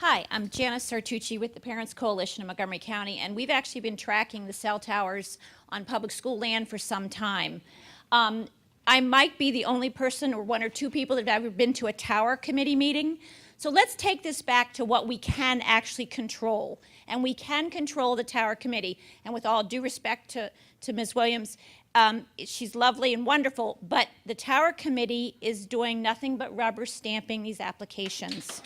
Hi, I'm Janice Sartucci with the Parents Coalition of Montgomery County, and we've actually been tracking the cell towers on public school land for some time. I might be the only person or one or two people that have ever been to a tower committee meeting. So let's take this back to what we can actually control. And we can control the tower committee. And with all due respect to Ms. Williams, she's lovely and wonderful, but the tower committee is doing nothing but rubber stamping these applications.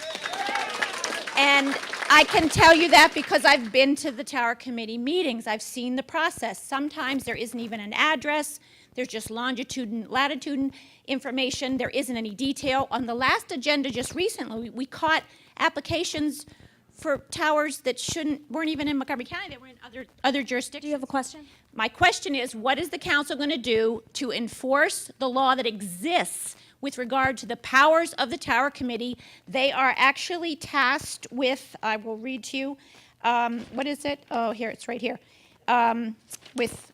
And I can tell you that because I've been to the tower committee meetings. I've seen the process. Sometimes there isn't even an address. There's just longitude and latitude information. There isn't any detail. On the last agenda just recently, we caught applications for towers that weren't even in Montgomery County. They were in other jurisdictions. Do you have a question? My question is, what is the council going to do to enforce the law that exists with regard to the powers of the tower committee? They are actually tasked with, I will read to you, what is it? Oh, here, it's right here. With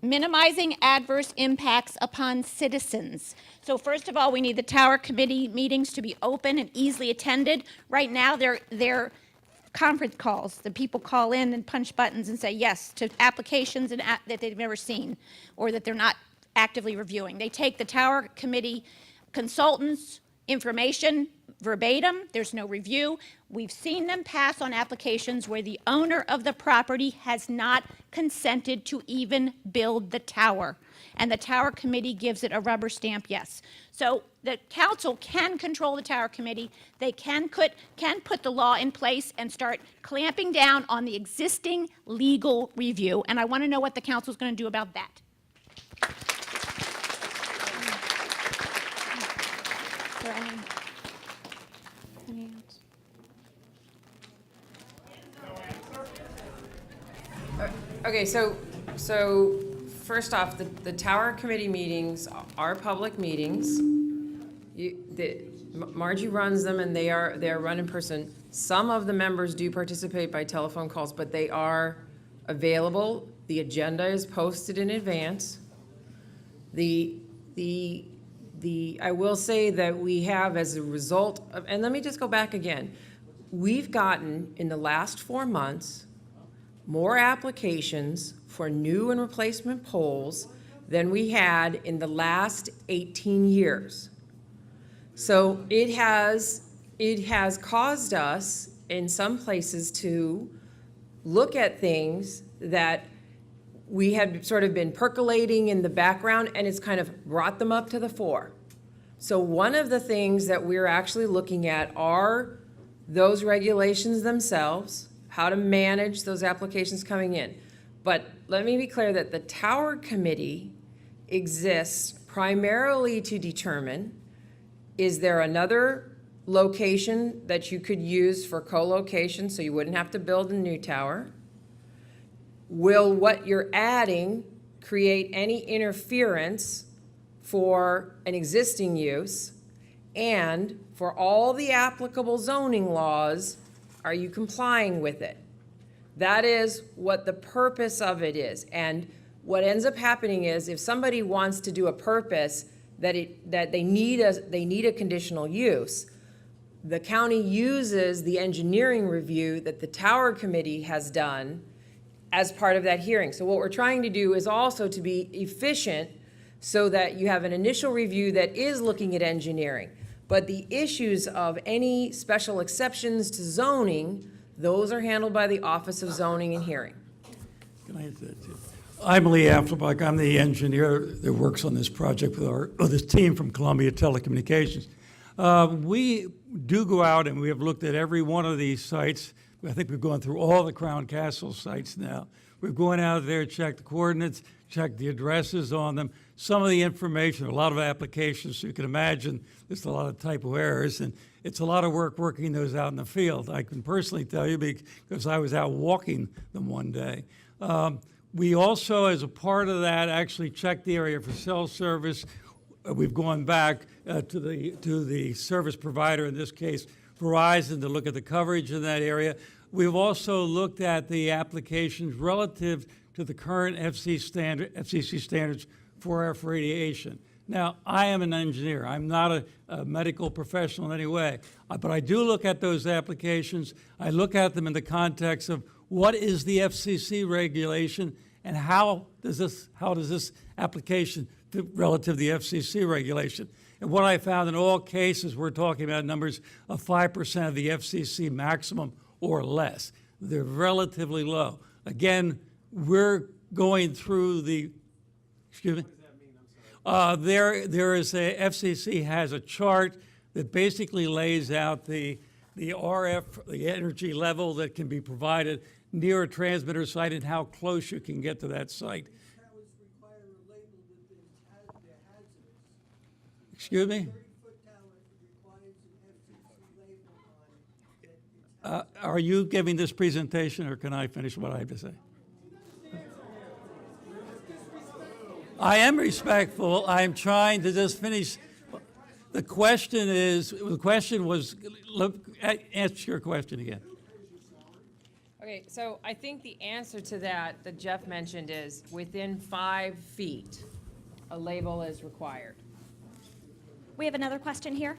minimizing adverse impacts upon citizens. So first of all, we need the tower committee meetings to be open and easily attended. Right now, they're conference calls. The people call in and punch buttons and say yes to applications that they've never seen or that they're not actively reviewing. They take the tower committee consultants' information verbatim. There's no review. We've seen them pass on applications where the owner of the property has not consented to even build the tower, and the tower committee gives it a rubber stamp yes. So the council can control the tower committee. They can put the law in place and start clamping down on the existing legal review, and I want to know what the council is going to do about that. Is there any else? Okay, so first off, the tower committee meetings are public meetings. Margie runs them, and they are run in person. Some of the members do participate by telephone calls, but they are available. The agenda is posted in advance. I will say that we have, as a result of, and let me just go back again, we've gotten, in the last 4 months, more applications for new and replacement poles than we had in the last 18 years. So it has caused us, in some places, to look at things that we had sort of been percolating in the background, and it's kind of brought them up to the fore. So one of the things that we're actually looking at are those regulations themselves, how to manage those applications coming in. But let me be clear that the tower committee exists primarily to determine, is there another location that you could use for co-location so you wouldn't have to build a new tower? Will what you're adding create any interference for an existing use? And for all the applicable zoning laws, are you complying with it? That is what the purpose of it is. And what ends up happening is, if somebody wants to do a purpose that they need a conditional use, the county uses the engineering review that the tower committee has done as part of that hearing. So what we're trying to do is also to be efficient so that you have an initial review that is looking at engineering. But the issues of any special exceptions to zoning, those are handled by the Office of Zoning and Hearing. Can I answer that too? I'm Lee Afflerbach. I'm the engineer that works on this project with this team from Columbia Telecommunications. We do go out and we have looked at every one of these sites. I think we've gone through all the Crown Castle sites now. We've gone out there, checked the coordinates, checked the addresses on them, some of the information, a lot of applications, so you can imagine there's a lot of typo errors, and it's a lot of work working those out in the field. I can personally tell you because I was out walking them one day. We also, as a part of that, actually checked the area for cell service. We've gone back to the service provider, in this case, Verizon, to look at the coverage in that area. We've also looked at the applications relative to the current FCC standards for RF radiation. Now, I am an engineer. I'm not a medical professional in any way. But I do look at those applications. I look at them in the context of what is the FCC regulation and how does this application fit relative to the FCC regulation. And what I found in all cases, we're talking about numbers of 5% of the FCC maximum or less. They're relatively low. Again, we're going through the, excuse me? There is a, FCC has a chart that basically lays out the RF, the energy level that can be provided near a transmitter site and how close you can get to that site. Towers require a label that they're hazardous. Excuse me? 30-foot tower requires an FCC label on it that it's Are you giving this presentation, or can I finish what I have to say? I am respectful. I'm trying to just finish. The question was, look, answer your question again. Okay, so I think the answer to that Jeff mentioned is within 5 feet, a label is required. We have another question here.